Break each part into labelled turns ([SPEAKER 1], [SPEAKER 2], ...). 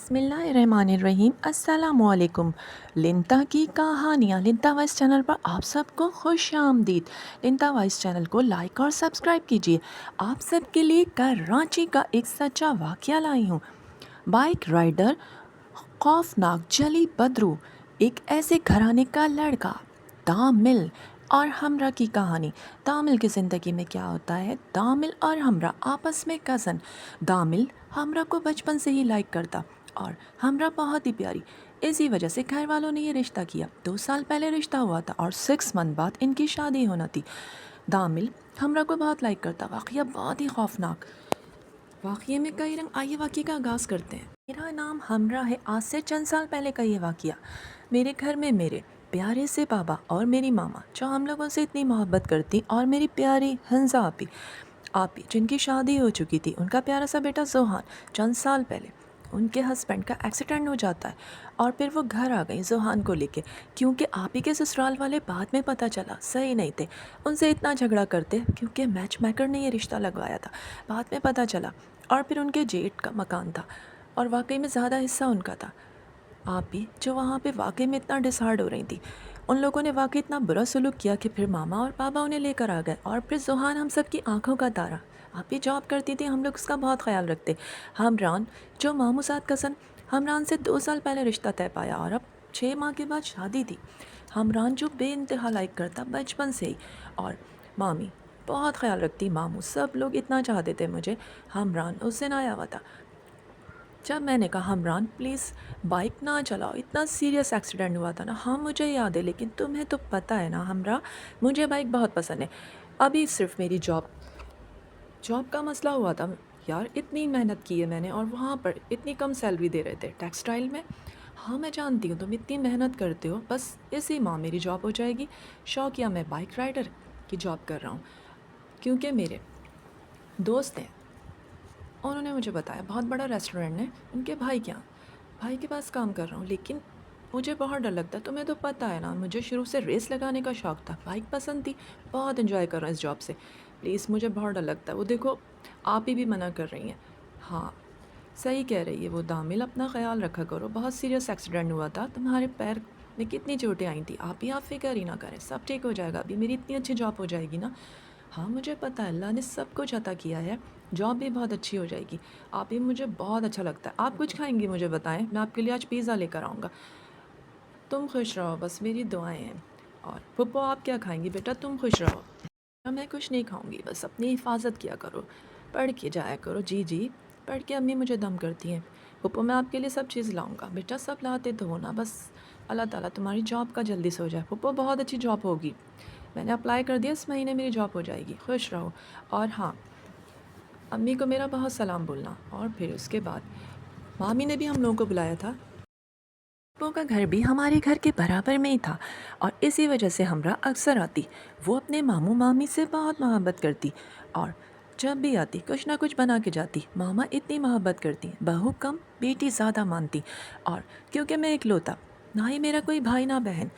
[SPEAKER 1] بسم اللہ الرحمن الرحیم السلام علیکم۔ لنتا کی کہانیاں لنتا وائس چینل پر آپ سب کو خوش آمدید۔ لنتا وائس چینل کو لائک اور سبسکرائب کیجیے۔ آپ سب کے لیے کراچی کا ایک سچا واقعہ لائی ہوں۔ بائک رائڈر خوفناک جلی بدرو، ایک ایسے گھرانے کا لڑکا، تامل اور ہمراہ کی کہانی۔ تامل کی زندگی میں کیا ہوتا ہے؟ تامل اور ہمراہ آپس میں کزن۔ تامل ہمراہ کو بچپن سے ہی لائک کرتا اور ہمراہ بہت ہی پیاری، اسی وجہ سے گھر والوں نے یہ رشتہ کیا۔ 2 سال پہلے رشتہ ہوا تھا اور 6 منتھ بعد ان کی شادی ہونا تھی۔ تامل ہمراہ کو بہت لائک کرتا۔ واقعہ بہت ہی خوفناک۔ واقعے میں کئی رنگ، آئیے واقعے کا آغاز کرتے ہیں۔ میرا نام ہمراہ ہے۔ آج سے چند سال پہلے کا یہ واقعہ۔ میرے گھر میں میرے پیارے سے بابا اور میری ماما جو ہم لوگوں سے اتنی محبت کرتی، اور میری پیاری حنزہ آپی جن کی شادی ہو چکی تھی۔ ان کا پیارا سا بیٹا زوہان۔ چند سال پہلے ان کے ہسبینڈ کا ایکسیڈنٹ ہو جاتا ہے اور پھر وہ گھر آ گئی زوہان کو لے کے، کیونکہ آپی کے سسرال والے بعد میں پتہ چلا صحیح نہیں تھے، ان سے اتنا جھگڑا کرتے کیونکہ میچ میکر نے یہ رشتہ لگوایا تھا۔ بعد میں پتہ چلا، اور پھر ان کے جیٹ کا مکان تھا اور واقعی میں زیادہ حصہ ان کا تھا۔ آپی جو وہاں پہ واقعی میں اتنا ڈسہارڈ ہو رہی تھی، ان لوگوں نے واقعی اتنا برا سلوک کیا کہ پھر ماما اور بابا انہیں لے کر آ گئے، اور پھر زوہان ہم سب کی آنکھوں کا تارا۔ آپی جاب کرتی تھی، ہم لوگ اس کا بہت خیال رکھتے۔ ہمران جو ماموں ساتھ کزن، ہمران سے 2 سال پہلے رشتہ طے پایا اور اب 6 ماہ کے بعد شادی تھی۔ ہمران جو بے انتہا لائک کرتا بچپن سے ہی، اور مامی بہت خیال رکھتی، ماموں سب لوگ اتنا چاہتے تھے مجھے۔ ہمران اس دن آیا ہوا تھا جب میں نے کہا ہمران پلیز بائک نہ چلاؤ، اتنا سیریس ایکسیڈنٹ ہوا تھا نا۔ ہاں مجھے یاد ہے، لیکن تمہیں تو پتہ ہے نا ہمراہ، مجھے بائک بہت پسند ہے۔ ابھی صرف میری جاب کا مسئلہ ہوا تھا یار، اتنی محنت کی ہے میں نے، اور وہاں پر اتنی کم سیلری دے رہے تھے ٹیکسٹائل میں۔ ہاں میں جانتی ہوں تم اتنی محنت کرتے ہو، بس اسی ماہ میری جاب ہو جائے گی۔ شوقیہ میں بائک رائڈر کی جاب کر رہا ہوں، کیونکہ میرے دوست ہیں، انہوں نے مجھے بتایا بہت بڑا ریسٹورینٹ ہے ان کے بھائی کے پاس کام کر رہا ہوں، لیکن مجھے بہت ڈر لگتا ہے۔ تمہیں تو پتہ ہے نا، مجھے شروع سے ریس لگانے کا شوق تھا، بائک پسند تھی، بہت انجوائے کر رہا ہوں اس جاب سے، پلیز مجھے بہت ڈر لگتا ہے۔ وہ دیکھو آپ ہی بھی منع کر رہی ہیں۔ ہاں صحیح کہہ رہی ہے وہ تامل، اپنا خیال رکھا کرو، بہت سیریس ایکسیڈنٹ ہوا تھا، تمہارے پیر میں کتنی چوٹیں آئی تھیں۔ آپ فکر ہی نہ کریں، سب ٹھیک ہو جائے گا، ابھی میری اتنی اچھی جاب ہو جائے گی نا۔ ہاں مجھے پتہ ہے، اللہ نے سب کچھ عطا کیا ہے، جاب بھی بہت اچھی ہو جائے گی۔ آپ ہی مجھے بہت اچھا لگتا ہے۔ آپ کچھ کھائیں گی مجھے بتائیں، میں آپ کے لیے آج پیزا لے کر آؤں گا۔ تم خوش رہو، بس میری دعائیں ہیں۔ اور پھپھو آپ کیا کھائیں گی بیٹا؟ تم خوش رہو۔ میں کچھ نہیں کھاؤں گی، بس اپنی حفاظت کیا کرو، پڑھ کے جایا کرو۔ جی پڑھ کے امی مجھے دم کرتی ہیں۔ پھپھو میں آپ کے لیے سب چیز لاؤں گا بیٹا، سب لاتے تو ہونا، بس اللہ تعالیٰ تمہاری جاب کا جلدی سے ہو جائے۔ پھپھو بہت اچھی جاب ہوگی، میں نے اپلائی کر دیا، اس مہینے میری جاب ہو جائے گی، خوش رہو۔ اور ہاں امی کو میرا بہت سلام بولنا۔ اور پھر اس کے بعد مامی نے بھی ہم لوگوں کو بلایا تھا۔ پھپھو کا گھر بھی ہمارے گھر کے برابر میں ہی تھا، اور اسی وجہ سے ہمراہ اکثر آتی۔ وہ اپنے ماموں مامی سے بہت محبت کرتی، اور جب بھی آتی کچھ نہ کچھ بنا کے جاتی۔ ماما اتنی محبت کرتی، بہو کم بیٹی زیادہ مانتی، اور کیونکہ میں اکلوتا، نہ ہی میرا کوئی بھائی نہ بہن،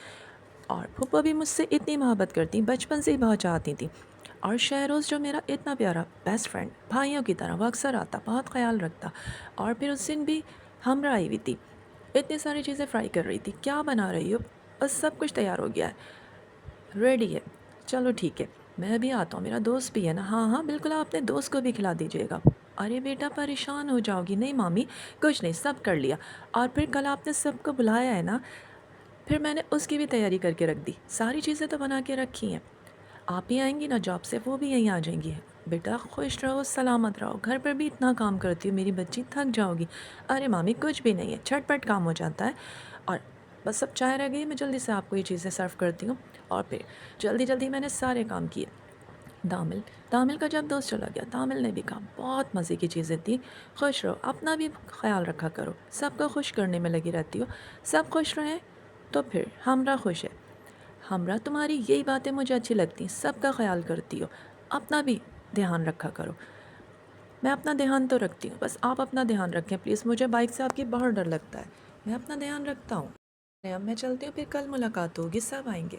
[SPEAKER 1] اور پھپھو بھی مجھ سے اتنی محبت کرتی، بچپن سے ہی بہت چاہتی تھی۔ اور شہروز جو میرا اتنا پیارا بیسٹ فرینڈ، بھائیوں کی طرح، وہ اکثر آتا، بہت خیال رکھتا۔ اور پھر اس دن بھی ہمراہ آئی ہوئی تھی، اتنی ساری چیزیں فرائی کر رہی تھی۔ کیا بنا رہی ہو؟ بس سب کچھ تیار ہو گیا ہے، ریڈی ہے، چلو ٹھیک ہے میں ابھی آتا ہوں، میرا دوست بھی ہے نا۔ ہاں بالکل، آپ اپنے دوست کو بھی کھلا دیجیے گا۔ ارے بیٹا پریشان ہو جاؤ گی۔ نہیں مامی کچھ نہیں، سب کر لیا، اور پھر کل آپ نے سب کو بلایا ہے نا، پھر میں نے اس کی بھی تیاری کر کے رکھ دی، ساری چیزیں تو بنا کے رکھی ہیں۔ آپ ہی آئیں گی نا جاب سے، وہ بھی یہیں آ جائیں گی۔ بیٹا خوش رہو، سلامت رہو، گھر پر بھی اتنا کام کرتی ہو، میری بچی تھک جاؤ گی۔ ارے مامی کچھ بھی نہیں ہے، جھٹ پٹ کام ہو جاتا ہے۔ اور بس اب چائے رہ گئی، میں جلدی سے آپ کو یہ چیزیں سرو کرتی ہوں۔ اور پھر جلدی میں نے سارے کام کیے۔ تامل کا جب دوست چلا گیا، تامل نے بھی کہا بہت مزے کی چیزیں تھیں، خوش رہو، اپنا بھی خیال رکھا کرو، سب کو خوش کرنے میں لگی رہتی ہو، سب خوش رہیں تو پھر ہمراہ خوش ہے۔ ہمراہ تمہاری یہی باتیں مجھے اچھی لگتی ہیں، سب کا خیال کرتی ہو، اپنا بھی دھیان رکھا کرو۔ میں اپنا دھیان تو رکھتی ہوں، بس آپ اپنا دھیان رکھیں پلیز، مجھے بائک سے آپ کی بہت ڈر لگتا ہے، میں اپنا دھیان رکھتا ہوں۔ اب میں چلتی ہوں، پھر کل ملاقات ہوگی، سب آئیں گے۔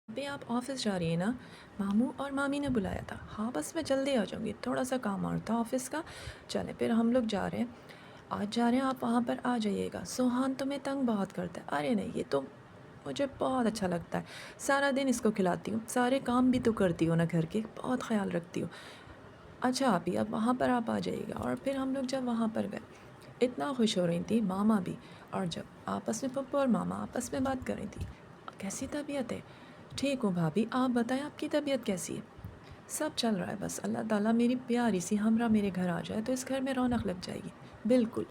[SPEAKER 1] ابھی آپ آفس جا رہی ہیں نا؟ ماموں اور مامی نے بلایا تھا۔ ہاں بس میں جلدی آ جاؤں گی، تھوڑا سا کام اور تھا آفس کا، چلیں پھر ہم لوگ جا رہے ہیں۔ آج جا رہے ہیں آپ وہاں پر آ جائیے گا، سوہان تمہیں تنگ بہت کرتا ہے۔ ارے نہیں، یہ تو مجھے بہت اچھا لگتا ہے، سارا دن اس کو کھلاتی ہوں، سارے کام بھی تو کرتی ہوں نا گھر کے، بہت خیال رکھتی ہوں۔ اچھا آپ ہی اب وہاں پر آپ آ جائیے گا۔ اور پھر ہم لوگ جب وہاں پر گئے، اتنا خوش ہو رہی تھی ماما بھی، اور جب آپس میں پپو اور ماما آپس میں بات کر رہی تھی، کیسی طبیعت ہے؟ ٹھیک ہوں بھابھی، آپ بتائیں آپ کی طبیعت کیسی ہے؟ سب چل رہا ہے، بس اللہ تعالیٰ میری پیاری سی ہمراہ میرے گھر آ جائے تو اس گھر میں رونق لگ جائے گی، بالکل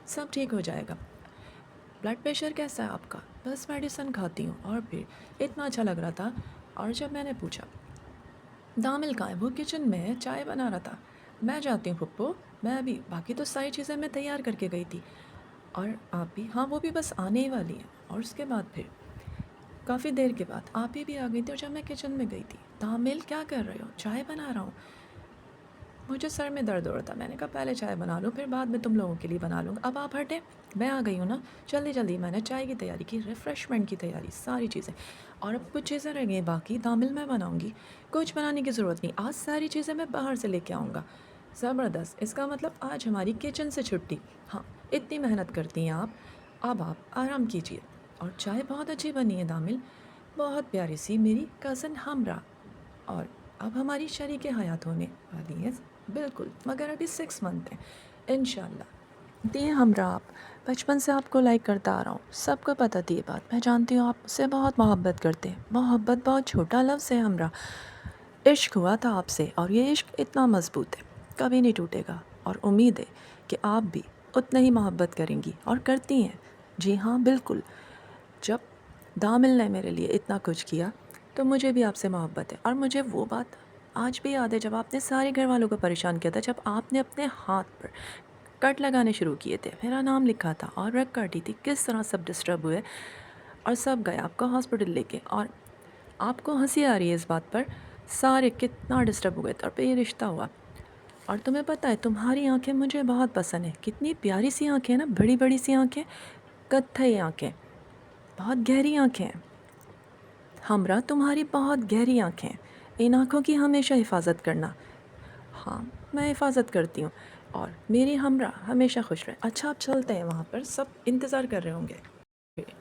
[SPEAKER 1] سب ٹھیک ہو جائے گا۔ بلڈ پریشر کیسا ہے آپ کا؟ بس میڈیسن کھاتی ہوں۔ اور پھر اتنا اچھا لگ رہا تھا، اور جب میں نے پوچھا دامل کہاں ہے، وہ کچن میں ہے، چائے بنا رہا تھا۔ میں جاتی ہوں پھپھو، میں ابھی باقی تو ساری چیزیں میں تیار کر کے گئی تھی۔ اور آپ بھی؟ ہاں وہ بھی بس آنے ہی والی ہے۔ اور اس کے بعد پھر کافی دیر کے بعد آپ ہی بھی آ گئی تھی، اور جب میں کچن میں گئی تھی، دامل کیا کر رہے ہو؟ چائے بنا رہا ہوں۔ مجھے سر میں درد ہو رہا تھا، میں نے کہا پہلے چائے بنا لوں پھر بعد میں تم لوگوں کے لیے بنا لوں گا، اب آپ ہٹیں، میں آ گئی ہوں نا، جلدی جلدی میں نے چائے کی تیاری کی، ریفریشمنٹ کی تیاری، ساری چیزیں۔ اور اب کچھ چیزیں رہ گئی باقی، دامل میں بناؤں گی، کچھ بنانے کی ضرورت نہیں، آج ساری چیزیں میں باہر سے لے کے آؤں گا۔ زبردست، اس کا مطلب آج ہماری کچن سے چھٹی۔ ہاں اتنی محنت کرتی ہیں آپ، اب آپ آرام کیجیے۔ اور چائے بہت اچھی بنی ہے دامل، بہت پیاری سی میری کزن ہمراہ، اور اب ہماری شریک حیات ہونے والی ہے، بالکل، مگر ابھی 6 منتھ ہیں، انشاءاللہ۔ دیے ہمراہ آپ، بچپن سے آپ کو لائک کرتا آ رہا ہوں، سب کو پتہ تھی یہ بات، میں جانتی ہوں آپ مجھ سے بہت محبت کرتے ہیں۔ محبت بہت چھوٹا لفظ ہے ہمراہ، عشق ہوا تھا آپ سے، اور یہ عشق اتنا مضبوط ہے، کبھی نہیں ٹوٹے گا، اور امید ہے کہ آپ بھی اتنا ہی محبت کریں گی اور کرتی ہیں۔ جی ہاں بالکل، جب دامل نے میرے لیے اتنا کچھ کیا تو مجھے بھی آپ سے محبت ہے، اور مجھے وہ بات آج بھی یاد ہے جب آپ نے سارے گھر والوں کو پریشان کیا تھا، جب آپ نے اپنے ہاتھ پر کٹ لگانے شروع کیے تھے، میرا نام لکھا تھا اور رگ کاٹی تھی، کس طرح سب ڈسٹرب ہوئے، اور سب گئے آپ کو ہاسپٹل لے کے، اور آپ کو ہنسی آ رہی ہے اس بات پر، سارے کتنا ڈسٹرب ہوئے تھے، اور پھر یہ رشتہ ہوا۔ اور تمہیں پتہ ہے تمہاری آنکھیں مجھے بہت پسند ہیں، کتنی پیاری سی آنکھیں نا، بڑی بڑی سی آنکھیں، کتھئی آنکھیں، بہت گہری آنکھیں ہیں ہمراہ، تمہاری بہت گہری آنکھیں ہیں، ان آنکھوں کی ہمیشہ حفاظت کرنا۔ ہاں میں حفاظت کرتی ہوں، اور میری ہمراہ ہمیشہ خوش رہے۔ اچھا آپ چلتے ہیں، وہاں پر سب انتظار کر رہے ہوں گے۔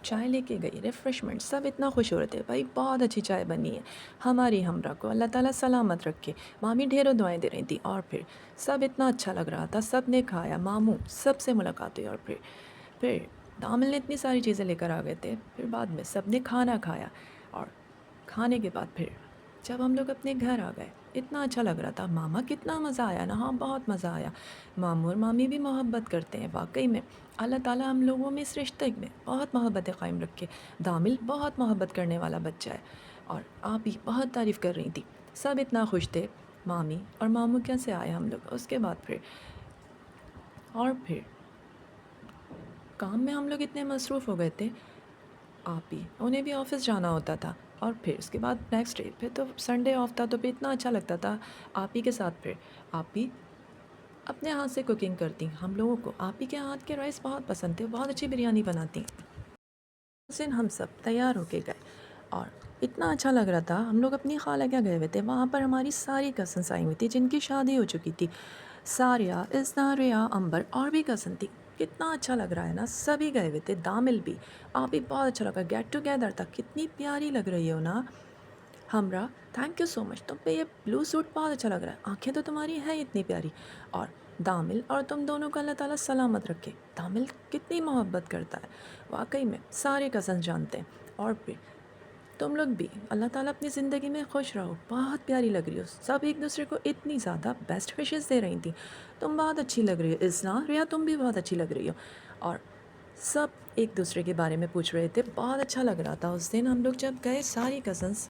[SPEAKER 1] چائے لے کے گئی، ریفریشمنٹ، سب اتنا خوش ہو رہے تھے، بھائی بہت اچھی چائے بنی ہے، ہماری ہمراہ کو اللہ تعالیٰ سلامت رکھے۔ مامی ڈھیروں دعائیں دے رہی تھیں، اور پھر سب اتنا اچھا لگ رہا تھا، سب نے کھایا، ماموں سب سے ملاقات ہوئی، اور پھر دامل نے اتنی ساری چیزیں لے کر آ گئے تھے، پھر بعد میں سب نے کھانا کھایا، اور کھانے کے بعد پھر جب ہم لوگ اپنے گھر آ گئے، اتنا اچھا لگ رہا تھا، ماما کتنا مزہ آیا نا، ہاں بہت مزہ آیا، ماموں اور مامی بھی محبت کرتے ہیں، واقعی میں اللہ تعالیٰ ہم لوگوں میں اس رشتے میں بہت محبتیں قائم رکھے۔ دامل بہت محبت کرنے والا بچہ ہے، اور آپ بھی بہت تعریف کر رہی تھی، سب اتنا خوش تھے، مامی اور ماموں کیسے آئے ہم لوگ، اس کے بعد پھر کام میں ہم لوگ اتنے مصروف ہو گئے تھے، آپ بھی انہیں بھی آفس جانا ہوتا تھا، اور پھر اس کے بعد نیکسٹ ڈے پھر تو سنڈے آف تھا، تو پھر اتنا اچھا لگتا تھا آپ ہی کے ساتھ، پھر آپ بھی اپنے ہاتھ سے کوکنگ کرتی، ہم لوگوں کو آپ ہی کے ہاتھ کے رائس بہت پسند تھے، بہت اچھی بریانی بناتی۔ اس دن ہم سب تیار ہو کے گئے، اور اتنا اچھا لگ رہا تھا، ہم لوگ اپنی خالہ کیا گئے ہوئے تھے، وہاں پر ہماری ساری کزنس آئی ہوئی تھی جن کی شادی ہو چکی تھی، ساریہ، اسنا، ریا، امبر، اور بھی کزن تھی، کتنا اچھا لگ رہا ہے نا، سبھی گئے ہوئے تھے، دامل بھی، آپ بھی بہت اچھا لگا، گیٹ ٹوگیدر تھا، کتنی پیاری لگ رہی ہو نا ہمراہ، تھینک یو سو مچ، تم پہ یہ بلو سوٹ بہت اچھا لگ رہا ہے، آنکھیں تو تمہاری ہیں اتنی پیاری، اور دامل اور تم دونوں کو اللہ تعالیٰ سلامت رکھے۔ دامل کتنی محبت کرتا ہے، واقعی میں سارے کزن جانتے ہیں، اور پھر تم لوگ بھی اللہ تعالیٰ اپنی زندگی میں خوش رہو، بہت پیاری لگ رہی ہو، سب ایک دوسرے کو اتنی زیادہ بیسٹ وشز دے رہی تھیں، تم بہت اچھی لگ رہی ہو، اسنا، ریا تم بھی بہت اچھی لگ رہی ہو، اور سب ایک دوسرے کے بارے میں پوچھ رہے تھے، بہت اچھا لگ رہا تھا اس دن ہم لوگ جب گئے ساری کزنس۔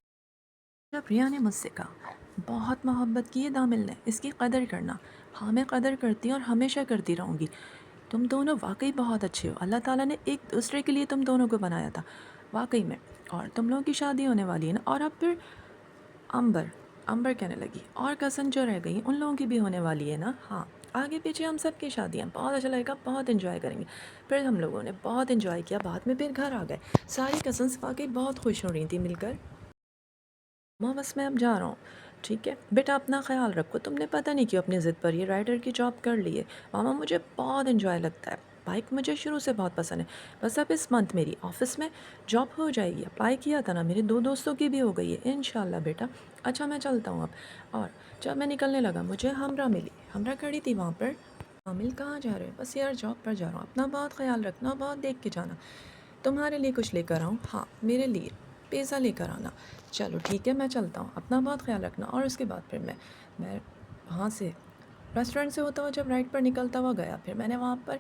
[SPEAKER 1] جب ریا نے مجھ سے کہا بہت محبت کی ہے دامل نے، اس کی قدر کرنا، ہاں میں قدر کرتی ہوں اور ہمیشہ کرتی رہوں گی، تم دونوں واقعی بہت اچھے ہو، اللہ تعالیٰ نے ایک دوسرے کے لیے تم دونوں کو بنایا تھا، واقعی میں، اور تم لوگوں کی شادی ہونے والی ہے نا، اور اب پھر امبر کہنے لگی، اور کزن جو رہ گئی ان لوگوں کی بھی ہونے والی ہے نا، ہاں آگے پیچھے ہم سب کی شادیاں، بہت اچھا لگے گا، بہت انجوائے کریں گے۔ پھر ہم لوگوں نے بہت انجوائے کیا، بعد میں پھر گھر آ گئے، ساری کزنس واقعی بہت خوش ہو رہی تھیں مل کر۔ ماں بس میں اب جا رہا ہوں، ٹھیک ہے بیٹا، اپنا خیال رکھو، تم نے پتہ نہیں کیوں اپنی ضد پر یہ رائڈر کی جاب کر لی ہے۔ ماما مجھے بہت انجوائے لگتا ہے، بائک مجھے شروع سے بہت پسند ہے، بس اب اس منتھ میری آفس میں جاب ہو جائے گی، اپلائی کیا تھا نا، میرے 2 دوستوں کی بھی ہو گئی ہے انشاءاللہ بیٹا۔ اچھا میں چلتا ہوں اب۔ اور جب میں نکلنے لگا مجھے ہمراہ ملی، ہمراہ کھڑی تھی وہاں پر۔ عامل کہاں جا رہے؟ بس یار جاب پر جا رہا ہوں، اپنا بہت خیال رکھنا، بہت دیکھ کے جانا، تمہارے لیے کچھ لے کر آؤں؟ ہاں میرے لیے پیزا لے کر آنا۔ چلو ٹھیک ہے میں چلتا ہوں، اپنا بہت خیال رکھنا۔ اور اس کے بعد پھر میں وہاں سے ریسٹورنٹ سے ہوتا ہوا جب رائٹ پر نکلتا ہوا گیا، پھر میں نے وہاں پر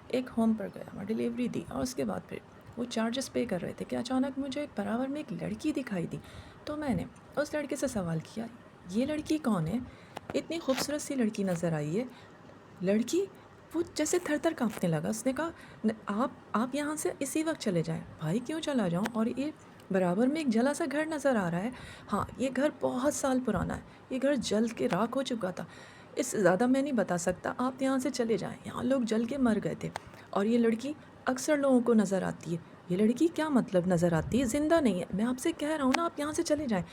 [SPEAKER 1] ایک ہوم پر گیا، وہاں ڈیلیوری دی، اور اس کے بعد پھر وہ چارجز پے کر رہے تھے کہ اچانک مجھے ایک برابر میں ایک لڑکی دکھائی دی، تو میں نے اس لڑکے سے سوال کیا یہ لڑکی کون ہے؟ اتنی خوبصورت سی لڑکی نظر آئی ہے لڑکی، وہ جیسے تھر تھر کانپنے لگا۔ اس نے کہا آپ یہاں سے اسی وقت چلے جائیں۔ بھائی کیوں چلا جاؤں؟ اور یہ برابر میں ایک جلا سا گھر نظر آ رہا ہے۔ ہاں یہ گھر بہت سال پرانا ہے، یہ گھر جل کے راکھ ہو چکا تھا، اس سے زیادہ میں نہیں بتا سکتا، آپ یہاں سے چلے جائیں، یہاں لوگ جل کے مر گئے تھے۔ اور یہ لڑکی اکثر لوگوں کو نظر آتی ہے۔ یہ لڑکی کیا مطلب نظر آتی ہے؟ زندہ نہیں ہے، میں آپ سے کہہ رہا ہوں نا آپ یہاں سے چلے جائیں۔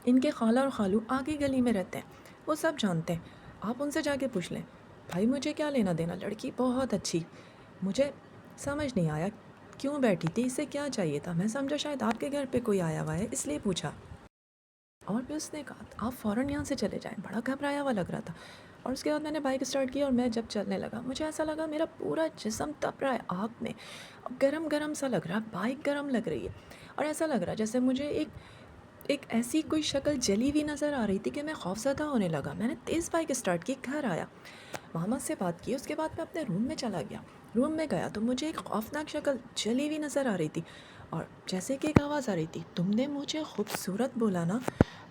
[SPEAKER 1] ان کے خالہ اور خالو آگے گلی میں رہتے ہیں، وہ سب جانتے ہیں، آپ ان سے جا کے پوچھ لیں۔ بھائی مجھے کیا لینا دینا، لڑکی بہت اچھی، مجھے سمجھ نہیں آیا کیوں بیٹھی تھی، اسے کیا چاہیے تھا، میں سمجھا شاید آپ کے گھر پہ کوئی آیا ہوا ہے اس لیے پوچھا۔ اور پھر اس نے کہا آپ فوراً یہاں سے چلے جائیں، بڑا گھبرایا ہوا لگ رہا تھا۔ اور اس کے بعد میں نے بائک اسٹارٹ کی، اور میں جب چلنے لگا مجھے ایسا لگا میرا پورا جسم تپ رہا ہے آگ میں، گرم گرم سا لگ رہا ہے، بائک گرم لگ رہی ہے، اور ایسا لگ رہا ہے جیسے مجھے ایک ایسی کوئی شکل جلی ہوئی نظر آ رہی تھی کہ میں خوفزدہ ہونے لگا۔ میں نے تیز بائک اسٹارٹ کی، گھر آیا، ماما سے بات کی، اس کے بعد میں اپنے روم میں چلا گیا۔ روم میں گیا تو مجھے ایک خوفناک شکل جلی ہوئی نظر آ رہی تھی، اور جیسے کہ ایک آواز آ رہی تھی تم نے مجھے خوبصورت بولا نا،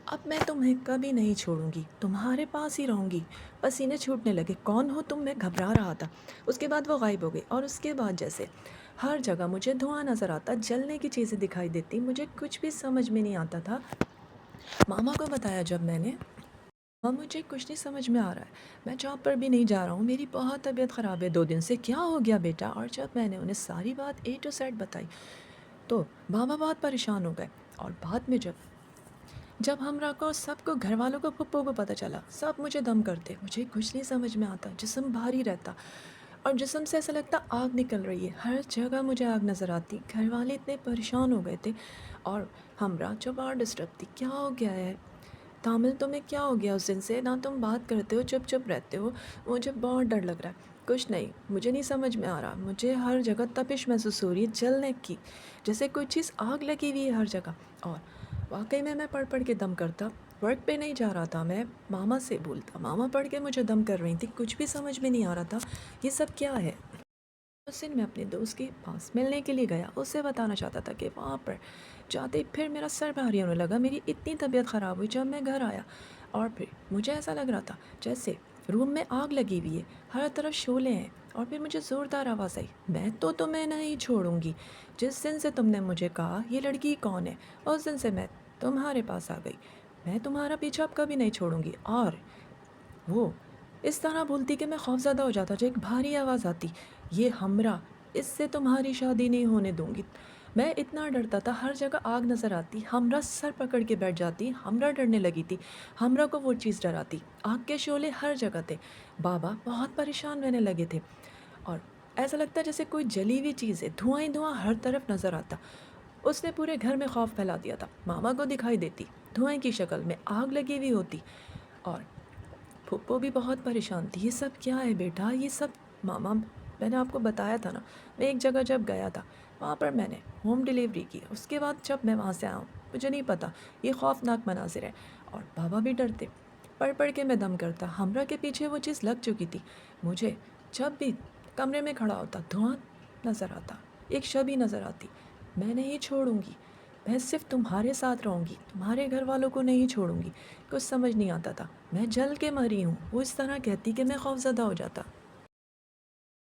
[SPEAKER 1] اب میں تمہیں کبھی نہیں چھوڑوں گی، تمہارے پاس ہی رہوں گی۔ پسینے چھوٹنے لگے، کون ہو تم؟ میں گھبرا رہا تھا۔ اس کے بعد وہ غائب ہو گئی، اور اس کے بعد جیسے ہر جگہ مجھے دھواں نظر آتا، جلنے کی چیزیں دکھائی دیتی، مجھے کچھ بھی سمجھ میں نہیں آتا تھا۔ ماما کو بتایا جب میں نے، ہاں مجھے کچھ نہیں سمجھ میں آ رہا ہے، میں جاب پر بھی نہیں جا رہا ہوں، میری بہت طبیعت خراب ہے 2 دن سے، کیا ہو گیا بیٹا؟ اور جب میں نے انہیں ساری بات A to Z بتائی تو بابا بہت پریشان ہو گئے۔ اور بعد میں جب ہمراہ کو، سب کو، گھر والوں کو، پھپھو کو پتہ چلا، سب مجھے دم کرتے، مجھے کچھ نہیں سمجھ میں آتا، جسم بھاری رہتا، اور جسم سے ایسا لگتا آگ نکل رہی ہے، ہر جگہ مجھے آگ نظر آتی۔ گھر والے اتنے پریشان ہو گئے تھے، اور ہمراہ جو بہت ڈسٹرب تھی، کیا ہو گیا ہے تامل، تمہیں کیا ہو گیا اس دن سے، نہ تم بات کرتے ہو، چپ چپ رہتے ہو، مجھے بہت ڈر لگ رہا ہے۔ کچھ نہیں، مجھے نہیں سمجھ میں آ رہا، مجھے ہر جگہ تپش محسوس ہو رہی ہے، جلنے کی، جیسے کوئی چیز آگ لگی ہوئی ہے ہر جگہ۔ اور واقعی میں پڑھ پڑھ کے دم کرتا، ورک پہ نہیں جا رہا تھا، میں ماما سے بولتا، ماما پڑھ کے مجھے دم کر رہی تھی، کچھ بھی سمجھ میں نہیں آ رہا تھا یہ سب کیا ہے۔ اس دن میں اپنے دوست کے پاس ملنے کے لیے گیا، اسے بتانا چاہتا تھا کہ وہاں پر جاتے پھر میرا سر بھاری ہونے لگا، میری اتنی طبیعت خراب ہوئی جب میں گھر آیا، اور پھر مجھے ایسا لگ رہا تھا جیسے روم میں آگ لگی ہوئی ہے، ہر طرف شعلے ہیں، اور پھر مجھے زوردار آواز آئی میں تو تمہیں نہیں چھوڑوں گی، جس دن سے تم نے مجھے کہا یہ لڑکی کون ہے، اس دن سے میں تمہارے پاس آ گئی، میں تمہارا پیچھا اب کبھی نہیں چھوڑوں گی۔ اور وہ اس طرح بولتی کہ میں خوفزدہ ہو جاتا، جو ایک بھاری آواز آتی یہ ہمراہ، اس سے تمہاری شادی نہیں ہونے دوں گی۔ میں اتنا ڈرتا تھا، ہر جگہ آگ نظر آتی، ہمراہ سر پکڑ کے بیٹھ جاتی، ہمراہ ڈرنے لگی تھی، ہمراہ کو وہ چیز ڈراتی، آگ کے شعلے ہر جگہ تھے، بابا بہت پریشان رہنے لگے تھے، اور ایسا لگتا جیسے کوئی جلی ہوئی چیز ہے، دھواں ہی دھواں ہر طرف نظر آتا۔ اس نے پورے گھر میں خوف پھیلا دیا تھا، ماما کو دکھائی دیتی دھوئیں کی شکل میں، آگ لگی ہوئی ہوتی، اور پھپھو بھی بہت پریشان تھی، یہ سب کیا ہے بیٹا، یہ سب ماما، میں نے آپ کو بتایا تھا نا، میں ایک جگہ جب گیا تھا وہاں پر میں نے ہوم ڈیلیوری کی، اس کے بعد جب میں وہاں سے آیا ہوں مجھے نہیں پتا یہ خوفناک مناظر ہے، اور بابا بھی ڈرتے، پڑھ پڑھ کے میں دم کرتا، ہمراہ کے پیچھے وہ چیز لگ چکی تھی، مجھے جب بھی کمرے میں کھڑا ہوتا دھواں نظر آتا، ایک شبی نظر آتی، میں نہیں چھوڑوں گی، میں صرف تمہارے ساتھ رہوں گی، تمہارے گھر والوں کو نہیں چھوڑوں گی۔ کچھ سمجھ نہیں آتا تھا، میں جل کے مری ہوں، وہ اس طرح کہتی کہ میں خوفزدہ ہو جاتا۔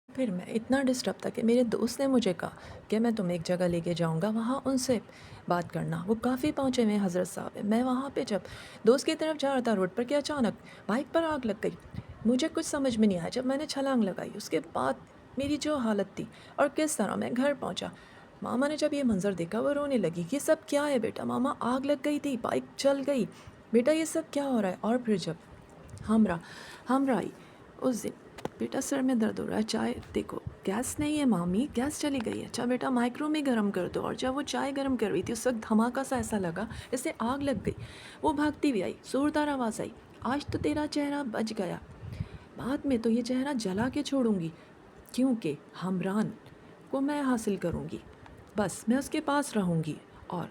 [SPEAKER 1] پھر میں اتنا ڈسٹرب تھا کہ میرے دوست نے مجھے کہا کہ میں تمہیں ایک جگہ لے کے جاؤں گا، وہاں ان سے بات کرنا، وہ کافی پہنچے ہوئے حضرت صاحب ہیں۔ میں وہاں پہ جب دوست کی طرف جا رہا تھا روڈ پر کہ اچانک بائک پر آگ لگ گئی، مجھے کچھ سمجھ میں نہیں آیا، جب میں نے چھلانگ لگائی اس کے بعد میری جو حالت تھی اور کس طرح میں گھر پہنچا، ماما نے جب یہ منظر دیکھا وہ رونے لگی، یہ سب کیا ہے بیٹا؟ ماما آگ لگ گئی تھی، بائک جل گئی، بیٹا یہ سب کیا ہو رہا ہے؟ اور پھر جب ہمراہ آئی اس دن، بیٹا سر میں درد ہو رہا ہے، چائے دیکھو گیس نہیں ہے مامی، گیس چلی گئی ہے، اچھا بیٹا مائکرو میں گرم کر دو۔ اور جب وہ چائے گرم کر رہی تھی اس وقت دھماکہ سا ایسا لگا اسے آگ لگ گئی، وہ بھاگتی ہوئی آئی، زوردار آواز آئی، آج تو تیرا چہرہ بچ گیا، بعد میں تو یہ چہرہ جلا کے چھوڑوں گی، کیونکہ ہمران کو میں حاصل کروں گی، بس میں اس کے پاس رہوں گی۔ اور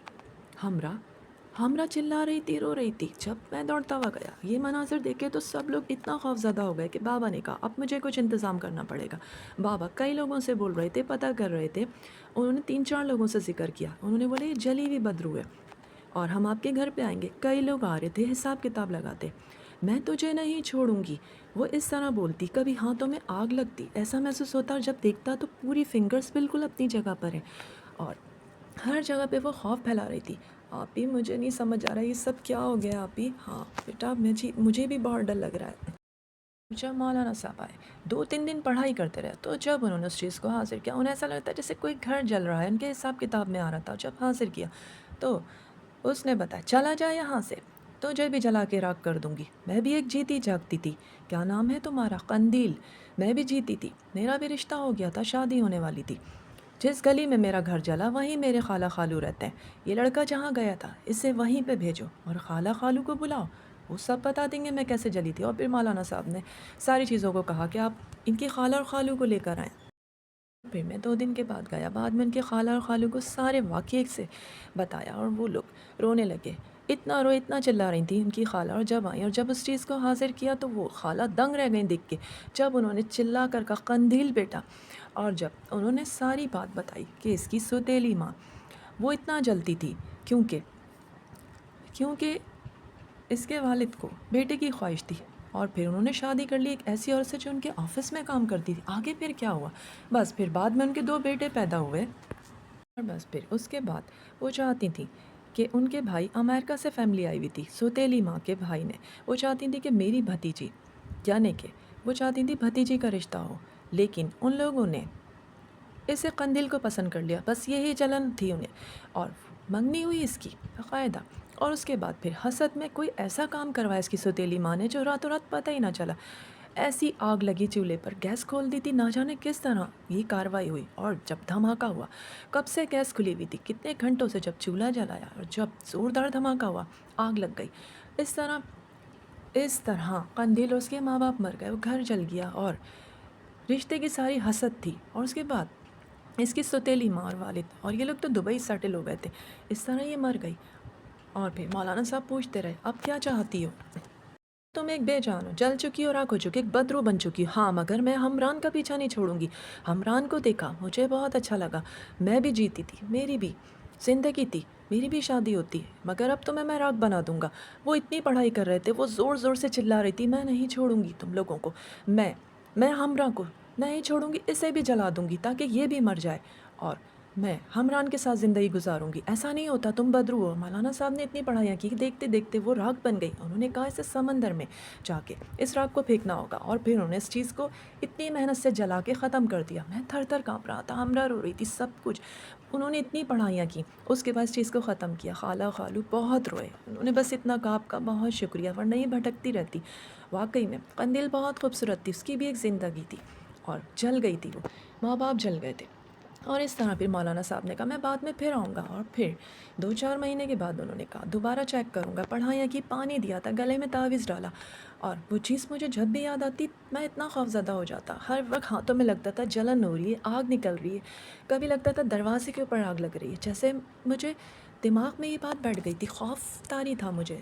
[SPEAKER 1] ہمراہ چلا رہی تھی، رو رہی تھی۔ جب میں دوڑتا ہوا گیا، یہ مناظر دیکھے تو سب لوگ اتنا خوف زدہ ہو گئے کہ بابا نے کہا اب مجھے کچھ انتظام کرنا پڑے گا۔ بابا کئی لوگوں سے بول رہے تھے، پتہ کر رہے تھے، انہوں نے 3-4 لوگوں سے ذکر کیا، انہوں نے بولے یہ جلی ہوئی بدرو ہے اور ہم آپ کے گھر پہ آئیں گے۔ کئی لوگ آ رہے تھے حساب کتاب لگاتے، میں تجھے نہیں چھوڑوں گی، وہ اس طرح بولتی، کبھی ہاتھوں میں آگ لگتی، ایسا محسوس ہوتا، اور جب دیکھتا تو پوری فنگرز بالکل اپنی جگہ پر ہیں، اور ہر جگہ پہ وہ خوف پھیلا رہی تھی۔ آپ ہی مجھے نہیں سمجھ آ رہا یہ سب کیا ہو گیا آپ ہی؟ ہاں بیٹا مجھے بھی بہت ڈر لگ رہا ہے۔ جب مولانا صاحب آئے 2-3 دن پڑھائی کرتے رہے، تو جب انہوں نے اس چیز کو حاصل کیا انہیں ایسا لگتا ہے جیسے کوئی گھر جل رہا ہے، ان کے حساب کتاب میں آ رہا تھا۔ جب حاصل کیا تو اس نے بتایا چلا جا یہاں سے، تجھے بھی جلا کے راکھ کر دوں گی، میں بھی ایک جیتی جاگتی تھی، کیا نام ہے تمہارا؟ قندیل، میں بھی جیتی تھی، میرا بھی رشتہ ہو گیا تھا، شادی ہونے والی تھی، جس گلی میں میرا گھر جلا وہیں میرے خالہ خالو رہتے ہیں، یہ لڑکا جہاں گیا تھا اسے وہیں پہ بھیجو اور خالہ خالو کو بلاؤ، وہ سب بتا دیں گے میں کیسے جلی تھی۔ اور پھر مولانا صاحب نے ساری چیزوں کو کہا کہ آپ ان کی خالہ اور خالو کو لے کر آئیں۔ پھر میں 2 دن کے بعد گیا، بعد میں ان کے خالہ اور خالو کو سارے واقعے سے بتایا، اور وہ لوگ رونے لگے، اتنا چلا رہی تھی ان کی خالہ، اور جب آئیں اور جب اس چیز کو حاضر کیا تو وہ خالہ دنگ رہ گئیں دیکھ کے، جب انہوں نے چلا کر کہا قندیل بیٹا، اور جب انہوں نے ساری بات بتائی کہ اس کی سوتیلی ماں وہ اتنا جلتی تھی کیونکہ اس کے والد کو بیٹے کی خواہش تھی، اور پھر انہوں نے شادی کر لی ایک ایسی عورت سے جو ان کے آفس میں کام کرتی تھی۔ آگے پھر کیا ہوا؟ بس پھر بعد میں ان کے 2 بیٹے پیدا ہوئے، اور بس پھر اس کے بعد وہ چاہتی تھیں کہ ان کے بھائی امریکہ سے فیملی آئی ہوئی تھی، سوتیلی ماں کے بھائی نے، وہ چاہتی تھی کہ میری بھتیجی، یعنی کہ وہ چاہتی تھی بھتیجی کا رشتہ ہو، لیکن ان لوگوں نے اسے قندیل کو پسند کر لیا، بس یہی چلن تھی انہیں، اور منگنی ہوئی اس کی باقاعدہ، اور اس کے بعد پھر حسد میں کوئی ایسا کام کروایا اس کی سوتیلی ماں نے جو راتوں رات پتہ ہی نہ چلا، ایسی آگ لگی چولہے پر، گیس کھول دی تھی، نہ جانے کس طرح یہ کاروائی ہوئی، اور جب دھماکہ ہوا، کب سے گیس کھلی ہوئی تھی، کتنے گھنٹوں سے، جب چولہا جلایا اور جب زوردار دھماکہ ہوا آگ لگ گئی، اس طرح قندیل اور اس کے ماں باپ مر گئے، وہ گھر جل گیا، اور رشتے کی ساری حسد تھی، اور اس کے بعد اس کی سوتیلی ماں اور والد، اور یہ لوگ تو دبئی سیٹل ہو گئے تھے، اس طرح یہ مر گئی۔ اور پھر مولانا صاحب پوچھتے رہے اب کیا چاہتی ہو؟ تم ایک بے جان ہو، جل چکی ہو، راکھ ہو چکی، ایک بدرو بن چکی ہو، ہاں مگر میں ہمران کا پیچھا نہیں چھوڑوں گی، ہمران کو دیکھا مجھے بہت اچھا لگا، میں بھی جیتی تھی، میری بھی زندگی تھی، میری بھی شادی ہوتی، مگر اب تمہیں میں راکھ بنا دوں گا۔ وہ اتنی پڑھائی کر رہے تھے، وہ زور زور سے چلا رہی تھی میں نہیں چھوڑوں گی تم لوگوں کو، میں ہمراہ کو نہیں چھوڑوں گی، اسے بھی جلا دوں گی تاکہ یہ بھی مر جائے، اور میں ہمران کے ساتھ زندگی گزاروں گی، ایسا نہیں ہوتا تم بدرو ہو۔ مولانا صاحب نے اتنی پڑھائیاں کی کہ دیکھتے دیکھتے وہ راکھ بن گئی، انہوں نے کہا اسے سمندر میں جا کے اس راکھ کو پھینکنا ہوگا، اور پھر انہوں نے اس چیز کو اتنی محنت سے جلا کے ختم کر دیا، میں تھر تھر کانپ رہا تھا، ہمراہ رو رہی تھی، سب کچھ انہوں نے اتنی پڑھائیاں کی، اس کے بعد اس چیز کو ختم کیا، خالہ خالو بہت روئے، انہوں نے بس اتنا کہا آپ کا بہت شکریہ، ورنہ یہ بھٹکتی رہتی۔ واقعی میں قندیل بہت خوبصورت تھی، اس کی بھی ایک زندگی تھی، اور جل گئی تھی، وہ ماں باپ جل گئے تھے، اور اس طرح پھر مولانا صاحب نے کہا میں بعد میں پھر آؤں گا، اور پھر 2-4 مہینے کے بعد انہوں نے کہا دوبارہ چیک کروں گا، پڑھائیاں کی، پانی دیا تھا، گلے میں تعویذ ڈالا، اور وہ چیز مجھے جب بھی یاد آتی میں اتنا خوف زدہ ہو جاتا، ہر وقت ہاتھوں میں لگتا تھا جلن ہو رہی ہے، آگ نکل رہی ہے، کبھی لگتا تھا دروازے کے اوپر آگ لگ رہی ہے، جیسے مجھے دماغ میں یہ بات بیٹھ گئی تھی، خوف طاری تھا مجھے۔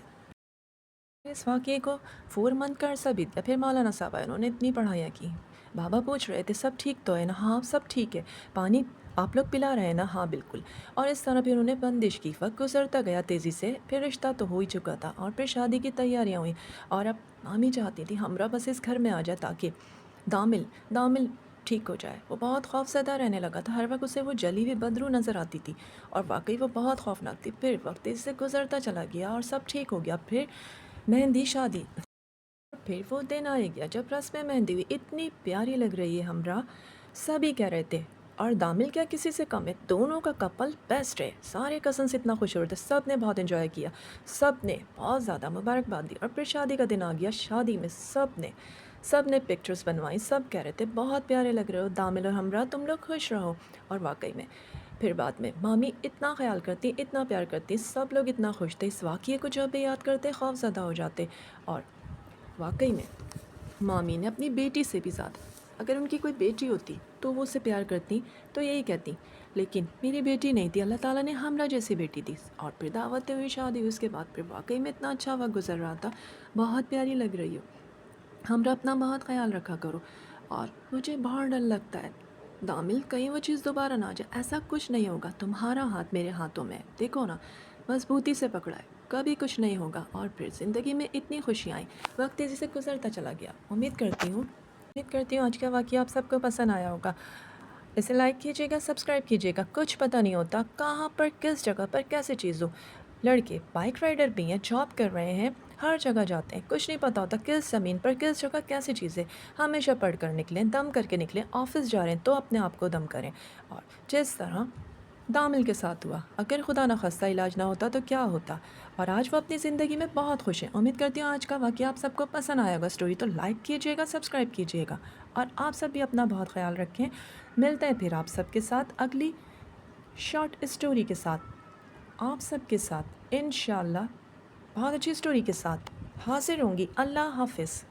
[SPEAKER 1] اس واقعے کو 4 منتھ کا عرصہ بیت گیا، پھر مولانا صاحب آئے، انہوں نے اتنی پڑھائیاں کی، بابا پوچھ رہے تھے سب ٹھیک تو ہے نا؟ ہاں سب ٹھیک ہے، پانی آپ لوگ پلا رہے ہیں نا؟ ہاں بالکل۔ اور اس طرح پھر انہوں نے بندش کی، وقت گزرتا گیا تیزی سے، پھر رشتہ تو ہو ہی چکا تھا، اور پھر شادی کی تیاریاں ہوئیں، اور اب مامی چاہتی تھی ہمراہ بس اس گھر میں آ جائے تاکہ دامل ٹھیک ہو جائے، وہ بہت خوف زدہ رہنے لگا تھا، ہر وقت اسے وہ جلی ہوئی بدرو نظر آتی تھی، اور واقعی وہ بہت خوفناک تھی۔ پھر وقت تیزی سے گزرتا چلا گیا اور سب ٹھیک ہو گیا، پھر مہندی، شادی، پھر وہ دن آئے گیا جب رسم مہندی ہوئی، اتنی پیاری لگ رہی ہے ہمراہ، سبھی کہہ رہے تھے اور دامل کیا کسی سے کم ہے، دونوں کا کپل بیسٹ ہے۔ سارے کزنس اتنا خوش ہو رہے تھے، سب نے بہت انجوائے کیا، سب نے بہت زیادہ مبارکباد دی۔ اور پھر شادی کا دن آ گیا، شادی میں سب نے پکچرز بنوائی، سب کہہ رہے تھے بہت پیارے لگ رہے ہو دامل اور ہمراہ، تم لوگ خوش رہو۔ اور واقعی میں پھر بعد میں مامی اتنا خیال کرتی، اتنا پیار کرتی، سب لوگ اتنا خوش تھے، اس واقعے کو جب بھی یاد کرتے خوف زدہ ہو جاتے۔ اور واقعی میں مامی نے اپنی بیٹی سے بھی زیادہ، اگر ان کی کوئی بیٹی ہوتی تو وہ اسے پیار کرتی تو یہی کہتی، لیکن میری بیٹی نہیں تھی، اللہ تعالیٰ نے ہمراہ جیسی بیٹی دی۔ اور پھر دعوتیں ہوئی، شادی ہوئی، اس کے بعد پھر واقعی میں اتنا اچھا وقت گزر رہا تھا، بہت پیاری لگ رہی ہو، ہمراہ اپنا بہت خیال رکھا کرو۔ اور مجھے بہت ڈر لگتا ہے دامل کہیں وہ چیز دوبارہ نہ آ جائے، ایسا کچھ نہیں ہوگا، تمہارا ہاتھ میرے ہاتھوں میں ہے، دیکھو نا مضبوطی سے پکڑا ہے، کبھی کچھ نہیں ہوگا۔ اور پھر زندگی میں اتنی خوشیاں آئیں، وقت تیزی سے گزرتا چلا گیا۔ امید کرتی ہوں آج کا واقعہ آپ سب کو پسند آیا ہوگا۔ اسے لائک کیجیے گا، سبسکرائب کیجیے گا۔ کچھ پتہ نہیں ہوتا کہاں پر کس جگہ پر کیسے چیز ہو، لڑکے بائک رائڈر بھی ہیں، جاب کر رہے ہیں، ہر جگہ جاتے ہیں، کچھ نہیں پتہ ہوتا کس زمین پر کس جگہ کیسی چیزیں۔ ہمیشہ پڑھ کر نکلیں، دم کر کے نکلیں، آفس جا رہے ہیں تو اپنے آپ کو دم کریں۔ اور جس طرح دامل کے ساتھ ہوا، اگر خدا نخواستہ علاج نہ ہوتا تو کیا ہوتا۔ اور آج وہ اپنی زندگی میں بہت خوش ہیں۔ امید کرتی ہوں آج کا واقعہ آپ سب کو پسند آئے گا اسٹوری، تو لائک کیجیے گا، سبسکرائب کیجیے گا، اور آپ سب بھی اپنا بہت خیال رکھیں۔ ملتے ہیں پھر آپ سب کے ساتھ اگلی شارٹ اسٹوری کے ساتھ، آپ سب کے ساتھ انشاءاللہ بہت اچھی اسٹوری کے ساتھ حاضر ہوں گی۔ اللہ حافظ۔